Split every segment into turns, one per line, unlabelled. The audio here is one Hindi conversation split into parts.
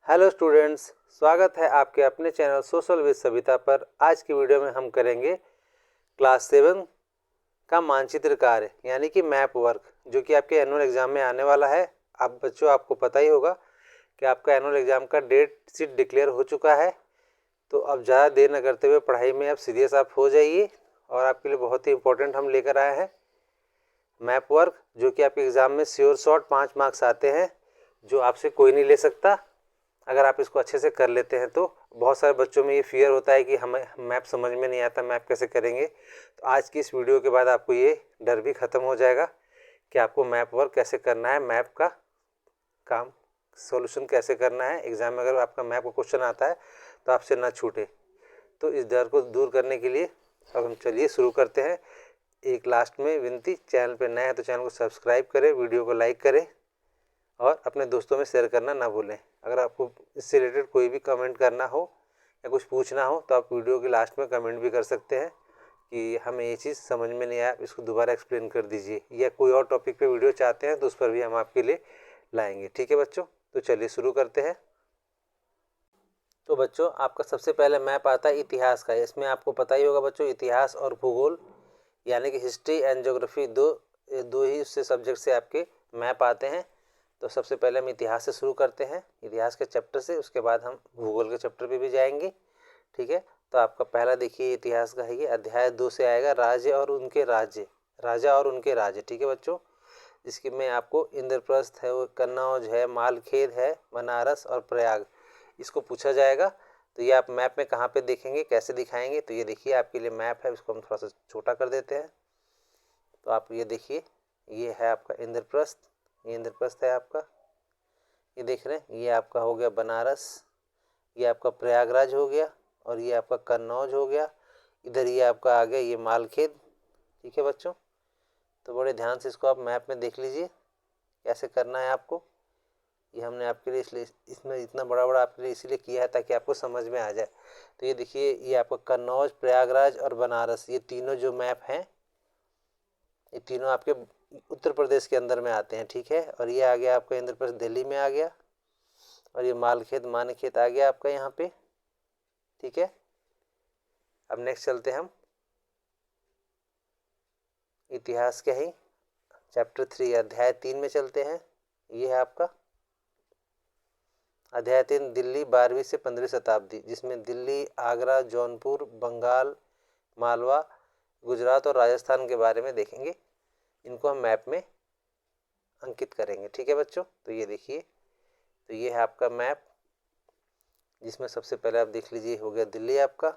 हेलो स्टूडेंट्स, स्वागत है आपके अपने चैनल सोशल विद सविता पर। आज की वीडियो में हम करेंगे क्लास 7 का मानचित्र कार्य यानी कि मैप वर्क, जो कि आपके एनुअल एग्जाम में आने वाला है। आप बच्चों, आपको पता ही होगा कि आपका एनुअल एग्जाम का डेट शीट डिक्लेयर हो चुका है। तो अब ज़्यादा देर न करते हुए पढ़ाई में आप सीरियस आप हो जाइए। और आपके लिए बहुत ही इंपॉर्टेंट हम लेकर आए हैं मैप वर्क, जो कि आपके एग्ज़ाम में श्योर शॉर्ट 5 मार्क्स आते हैं, जो आपसे कोई नहीं ले सकता अगर आप इसको अच्छे से कर लेते हैं। तो बहुत सारे बच्चों में ये फियर होता है कि हमें मैप समझ में नहीं आता, मैप कैसे करेंगे। तो आज की इस वीडियो के बाद आपको ये डर भी ख़त्म हो जाएगा कि आपको मैप वर्क कैसे करना है, मैप का काम सॉल्यूशन कैसे करना है। एग्ज़ाम में अगर आपका मैप का क्वेश्चन आता है तो आपसे ना छूटे। तो इस डर को दूर करने के लिए अब हम चलिए शुरू करते हैं। एक लास्ट में विनती, चैनल पर नए हैं तो चैनल को सब्सक्राइब करें, वीडियो को लाइक करें और अपने दोस्तों में शेयर करना ना भूलें। अगर आपको इससे रिलेटेड कोई भी कमेंट करना हो या कुछ पूछना हो तो आप वीडियो के लास्ट में कमेंट भी कर सकते हैं कि हमें ये चीज़ समझ में नहीं आया, इसको दोबारा एक्सप्लेन कर दीजिए, या कोई और टॉपिक पे वीडियो चाहते हैं तो उस पर भी हम आपके लिए लाएंगे। ठीक है बच्चों, तो चलिए शुरू करते हैं। तो बच्चों, आपका सबसे पहले मैप आता है इतिहास का। इसमें आपको पता ही होगा बच्चों, इतिहास और भूगोल यानी कि हिस्ट्री एंड ज्योग्राफी दो ही उससे सब्जेक्ट से आपके मैप आते हैं। तो सबसे पहले हम इतिहास से शुरू करते हैं, इतिहास के चैप्टर से। उसके बाद हम भूगोल के चैप्टर पे भी जाएंगे। ठीक है, तो आपका पहला देखिए इतिहास का है, ये अध्याय 2 से आएगा, राज्य और उनके राज्य, राजा और उनके राज्य। ठीक है बच्चों, इसके में आपको इंद्रप्रस्थ है, वो कन्नौज है, मालखेड है, बनारस और प्रयाग, इसको पूछा जाएगा। तो ये आप मैप में कहाँ पे देखेंगे, कैसे दिखाएंगे। तो ये देखिए आपके लिए मैप है, इसको हम थोड़ा सा छोटा कर देते हैं। तो आप ये देखिए, ये है आपका इंद्रप्रस्थ, ये इंद्रप्रस्थ है आपका, ये देख रहे हैं। ये आपका हो गया बनारस, ये आपका प्रयागराज हो गया, और ये आपका कन्नौज हो गया। इधर ये आपका आ गया ये मालखेड। ठीक है बच्चों, तो बड़े ध्यान से इसको आप मैप में देख लीजिए कैसे करना है आपको। ये हमने आपके लिए इसलिए इसमें इतना बड़ा बड़ा आपके लिए इसलिए किया है ताकि आपको समझ में आ जाए। तो ये देखिए, ये आपका कन्नौज, प्रयागराज और बनारस, ये तीनों जो मैप हैं, ये तीनों आपके उत्तर प्रदेश के अंदर में आते हैं। ठीक है, और ये आ गया आपका इंद्र प्रस्थ दिल्ली में आ गया, और ये मालखेड मानेखेत आ गया आपका यहाँ पे। ठीक है, अब नेक्स्ट चलते हैं हम इतिहास के ही चैप्टर 3 अध्याय 3 में चलते हैं। ये है आपका अध्याय 3, दिल्ली 12वीं से 15वीं शताब्दी, जिसमें दिल्ली, आगरा, जौनपुर, बंगाल, मालवा, गुजरात और राजस्थान के बारे में देखेंगे। इनको हम मैप में अंकित करेंगे। ठीक है बच्चों, तो ये देखिए, तो ये है आपका मैप, जिसमें सबसे पहले आप देख लीजिए हो गया दिल्ली आपका,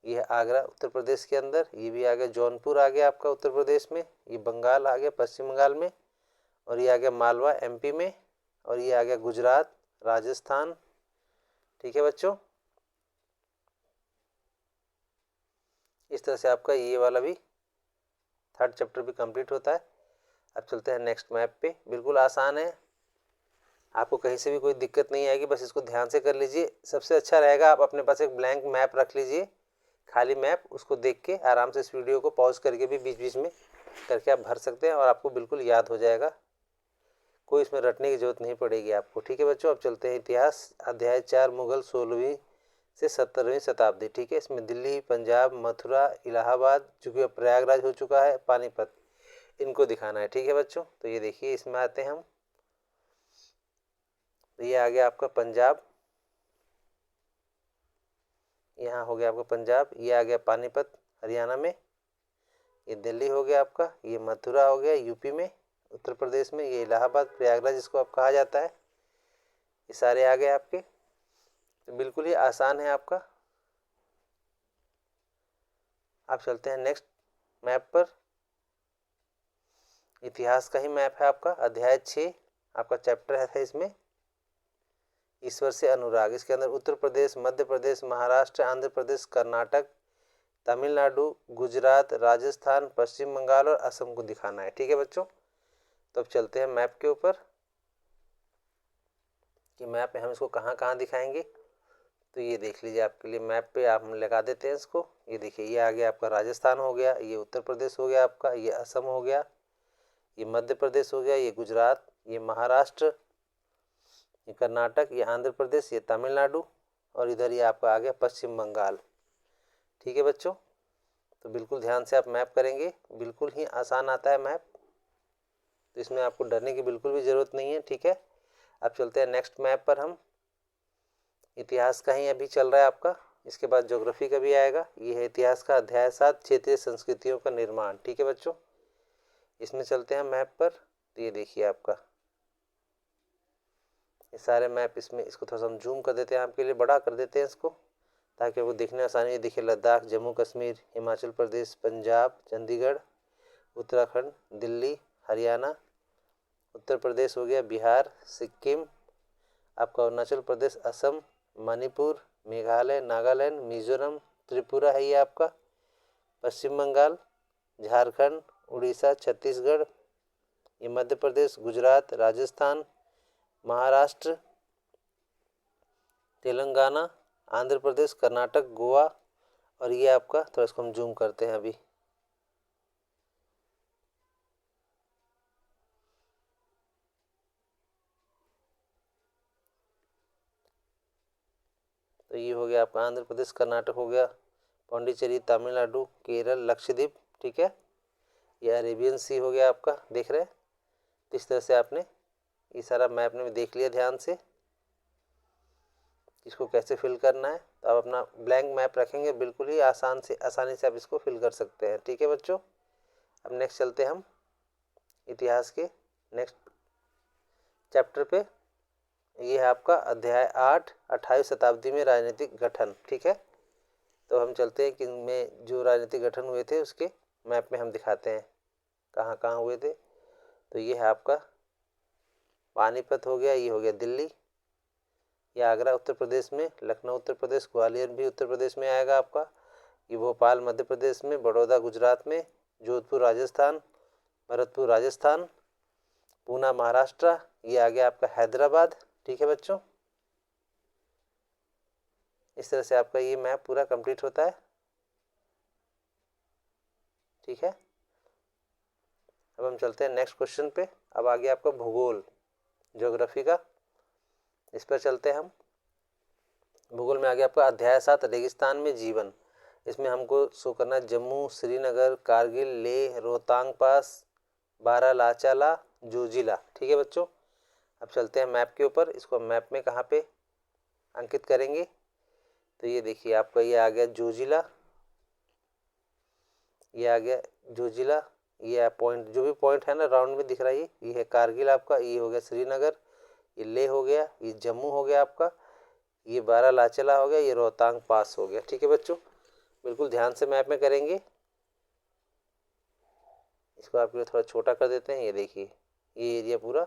ये है आगरा उत्तर प्रदेश के अंदर, ये भी आ गया जौनपुर आ गया आपका उत्तर प्रदेश में, ये बंगाल आ गया पश्चिम बंगाल में, और ये आ गया मालवा एमपी में, और ये आ गया गुजरात राजस्थान। ठीक है बच्चों, इस तरह से आपका ये वाला भी थर्ड चैप्टर भी कंप्लीट होता है। अब चलते हैं नेक्स्ट मैप पे। बिल्कुल आसान है, आपको कहीं से भी कोई दिक्कत नहीं आएगी, बस इसको ध्यान से कर लीजिए। सबसे अच्छा रहेगा आप अपने पास एक ब्लैंक मैप रख लीजिए, खाली मैप, उसको देख के आराम से इस वीडियो को पॉज करके भी बीच बीच में करके आप भर सकते हैं, और आपको बिल्कुल याद हो जाएगा, कोई इसमें रटने की जरूरत नहीं पड़ेगी आपको। ठीक है बच्चों, अब चलते हैं इतिहास अध्याय 4, मुगल 16वीं से 17वीं शताब्दी। ठीक है, इसमें दिल्ली, पंजाब, मथुरा, इलाहाबाद, चूँकि प्रयागराज हो चुका है, पानीपत, इनको दिखाना है। ठीक है बच्चों, तो ये देखिए इसमें आते हैं हम, तो ये आ गया आपका पंजाब, यहाँ हो गया आपका पंजाब, ये आ गया पानीपत हरियाणा में, ये दिल्ली हो गया आपका, ये मथुरा हो गया यूपी में उत्तर प्रदेश में, ये इलाहाबाद प्रयागराज जिसको आप कहा जाता है, ये सारे आ गए आपके। तो बिल्कुल ही आसान है आपका। आप चलते हैं नेक्स्ट मैप पर, इतिहास का ही मैप है आपका अध्याय 6, आपका चैप्टर है इसमें ईश्वर से अनुराग। इसके अंदर उत्तर प्रदेश, मध्य प्रदेश, महाराष्ट्र, आंध्र प्रदेश, कर्नाटक, तमिलनाडु, गुजरात, राजस्थान, पश्चिम बंगाल और असम को दिखाना है। ठीक है बच्चों, तो अब चलते हैं मैप के ऊपर कि मैप में हम इसको कहाँ कहाँ दिखाएंगे। तो ये देख लीजिए, आपके लिए मैप पे आप हम लगा देते हैं इसको। ये देखिए, ये आ गया आपका राजस्थान हो गया, ये उत्तर प्रदेश हो गया आपका, ये असम हो गया, ये मध्य प्रदेश हो गया, ये गुजरात, ये महाराष्ट्र, ये कर्नाटक, ये आंध्र प्रदेश, ये तमिलनाडु और इधर ये आपका आ गया पश्चिम बंगाल। ठीक है बच्चों, तो बिल्कुल ध्यान से आप मैप करेंगे, बिल्कुल ही आसान आता है मैप, तो इसमें आपको डरने की बिल्कुल भी ज़रूरत नहीं है। ठीक है, अब चलते हैं नेक्स्ट मैप पर। हम इतिहास का ही अभी चल रहा है आपका, इसके बाद ज्योग्राफी का भी आएगा। ये है इतिहास का अध्याय 7, क्षेत्रीय संस्कृतियों का निर्माण। ठीक है बच्चों, इसमें चलते हैं मैप पर। तो ये देखिए आपका ये सारे मैप, इसमें इसको थोड़ा सा हम जूम कर देते हैं, आपके लिए बड़ा कर देते हैं इसको, ताकि आपको देखने आसानी दिखे। लद्दाख, जम्मू कश्मीर, हिमाचल प्रदेश, पंजाब, चंडीगढ़, उत्तराखंड, दिल्ली, हरियाणा, उत्तर प्रदेश हो गया, बिहार, सिक्किम, आपका अरुणाचल प्रदेश, असम, मणिपुर, मेघालय, नागालैंड, मिजोरम, त्रिपुरा है ये आपका, पश्चिम बंगाल, झारखंड, उड़ीसा, छत्तीसगढ़, ये मध्य प्रदेश, गुजरात, राजस्थान, महाराष्ट्र, तेलंगाना, आंध्र प्रदेश, कर्नाटक, गोवा और ये आपका, थोड़ा इसको हम जूम करते हैं अभी। तो ये हो गया आपका आंध्र प्रदेश, कर्नाटक हो गया, पौंडीचेरी, तमिलनाडु, केरल, लक्षद्वीप। ठीक है, ये अरेबियन सी हो गया आपका, देख रहे हैं। इस तरह से आपने ये सारा मैप ने देख लिया ध्यान से, इसको कैसे फिल करना है। तो आप अपना ब्लैंक मैप रखेंगे, बिल्कुल ही आसानी से आप इसको फिल कर सकते हैं। ठीक है बच्चों, अब नेक्स्ट चलते हैं हम इतिहास के नेक्स्ट चैप्टर पे। ये है आपका अध्याय 8, 28वीं शताब्दी में राजनीतिक गठन। ठीक है, तो हम चलते हैं कि इनमें जो राजनीतिक गठन हुए थे उसके मैप में हम दिखाते हैं कहाँ कहाँ हुए थे। तो ये है आपका पानीपत हो गया, ये हो गया दिल्ली, ये आगरा उत्तर प्रदेश में, लखनऊ उत्तर प्रदेश, ग्वालियर भी उत्तर प्रदेश में आएगा आपका, ये भोपाल मध्य प्रदेश में, बड़ौदा गुजरात में, जोधपुर राजस्थान, भरतपुर राजस्थान, पूना महाराष्ट्र, ये आ गया आपका हैदराबाद। ठीक है बच्चों, इस तरह से आपका ये मैप पूरा कंप्लीट होता है। ठीक है, अब हम चलते हैं नेक्स्ट क्वेश्चन पे। अब आ गया आपका भूगोल, ज्योग्राफी का, इस पर चलते हैं हम। भूगोल में आ गया आपका अध्याय 7, रेगिस्तान में जीवन। इसमें हमको शो करना जम्मू, श्रीनगर, कारगिल, लेह, रोहतांग पास, बारालाचाला, जोजिला। ठीक है बच्चों, अब चलते हैं मैप के ऊपर। इसको मैप में कहाँ पे अंकित करेंगे, तो ये देखिए आपका ये आ गया जोजिला, ये आ गया जोजिला, ये पॉइंट जो भी पॉइंट है ना राउंड में दिख रहा है, ये है कारगिल आपका, ये हो गया श्रीनगर, ये लेह हो गया, ये जम्मू हो गया आपका, ये बारालाचाला हो गया, ये रोहतांग पास हो गया। ठीक है बच्चों, बिल्कुल ध्यान से मैप में करेंगे। इसको आपके लिए थोड़ा छोटा कर देते हैं, ये देखिए ये एरिया पूरा,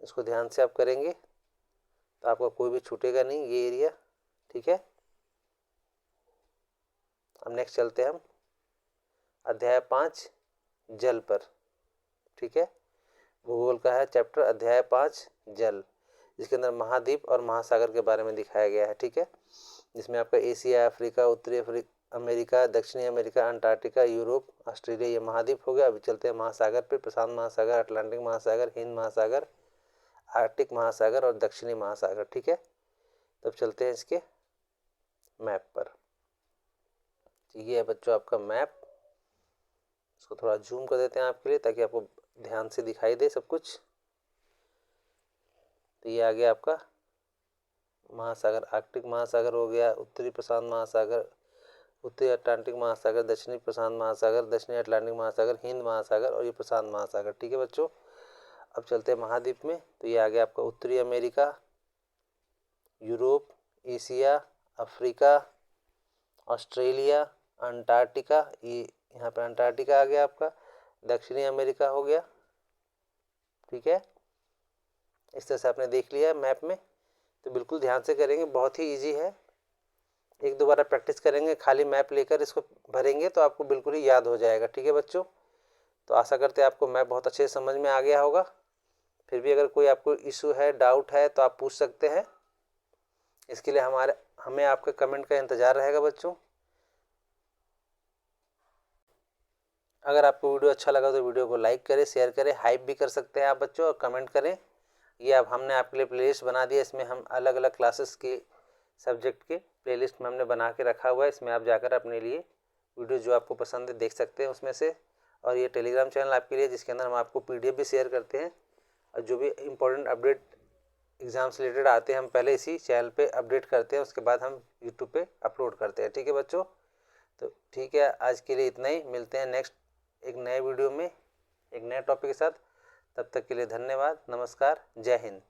इसको ध्यान से आप करेंगे तो आपका कोई भी छूटेगा नहीं ये एरिया। ठीक है, अब नेक्स्ट चलते हैं हम अध्याय 5, जल पर। ठीक है, भूगोल का है चैप्टर अध्याय 5, जल, जिसके अंदर महाद्वीप और महासागर के बारे में दिखाया गया है। ठीक है, जिसमें आपका एशिया, अफ्रीका, उत्तरी अमेरिका, दक्षिणी अमेरिका, अंटार्कटिका, यूरोप, ऑस्ट्रेलिया, ये महाद्वीप हो गया। अभी चलते हैं महासागर पे, प्रशांत महासागर, अटलांटिक महासागर, हिंद महासागर, आर्कटिक महासागर और दक्षिणी महासागर। ठीक है, तब चलते हैं इसके मैप पर। ये है बच्चों आपका मैप, इसको थोड़ा जूम कर देते हैं आपके लिए ताकि आपको ध्यान से दिखाई दे सब कुछ। तो ये आ गया आपका महासागर, आर्कटिक महासागर हो गया, उत्तरी प्रशांत महासागर, उत्तरी अटलांटिक महासागर, दक्षिणी प्रशांत महासागर, दक्षिणी अटलांटिक महासागर, हिंद महासागर और ये प्रशांत महासागर। ठीक है बच्चों, अब चलते हैं महाद्वीप में। तो ये आ गया आपका उत्तरी America, Europe, Asia, Africa, Australia, Antarctica, ये यहाँ पे अंटार्कटिका आ गया आपका, दक्षिणी अमेरिका हो गया। ठीक है, इस तरह से आपने देख लिया मैप में। तो बिल्कुल ध्यान से करेंगे, बहुत ही इजी है। एक दो बार प्रैक्टिस करेंगे, खाली मैप लेकर इसको भरेंगे तो आपको बिल्कुल ही याद हो जाएगा। ठीक है बच्चों, तो आशा करते हैं आपको मैप बहुत अच्छे से समझ में आ गया होगा। फिर भी अगर कोई आपको इशू है, डाउट है तो आप पूछ सकते हैं। इसके लिए हमें आपके कमेंट का इंतज़ार रहेगा बच्चों। अगर आपको वीडियो अच्छा लगा तो वीडियो को लाइक करें, शेयर करें, हाइप भी कर सकते हैं आप बच्चों, और कमेंट करें। ये अब हमने आपके लिए प्लेलिस्ट बना दिया। इसमें हम अलग अलग क्लासेस के सब्जेक्ट के प्लेलिस्ट में हमने बना के रखा हुआ है। इसमें आप जाकर अपने लिए वीडियो जो आपको पसंद है देख सकते हैं उसमें से। और ये टेलीग्राम चैनल आपके लिए, जिसके अंदर हम आपको PDF भी शेयर करते हैं, और जो भी इम्पोर्टेंट अपडेट एग्ज़ाम से रिलेटेड आते हैं हम पहले इसी चैनल पे अपडेट करते हैं, उसके बाद हम यूट्यूब पे अपलोड करते हैं। ठीक है बच्चों, तो ठीक है, आज के लिए इतना ही। मिलते हैं नेक्स्ट एक नए वीडियो में एक नए टॉपिक के साथ। तब तक के लिए धन्यवाद, नमस्कार, जय हिंद।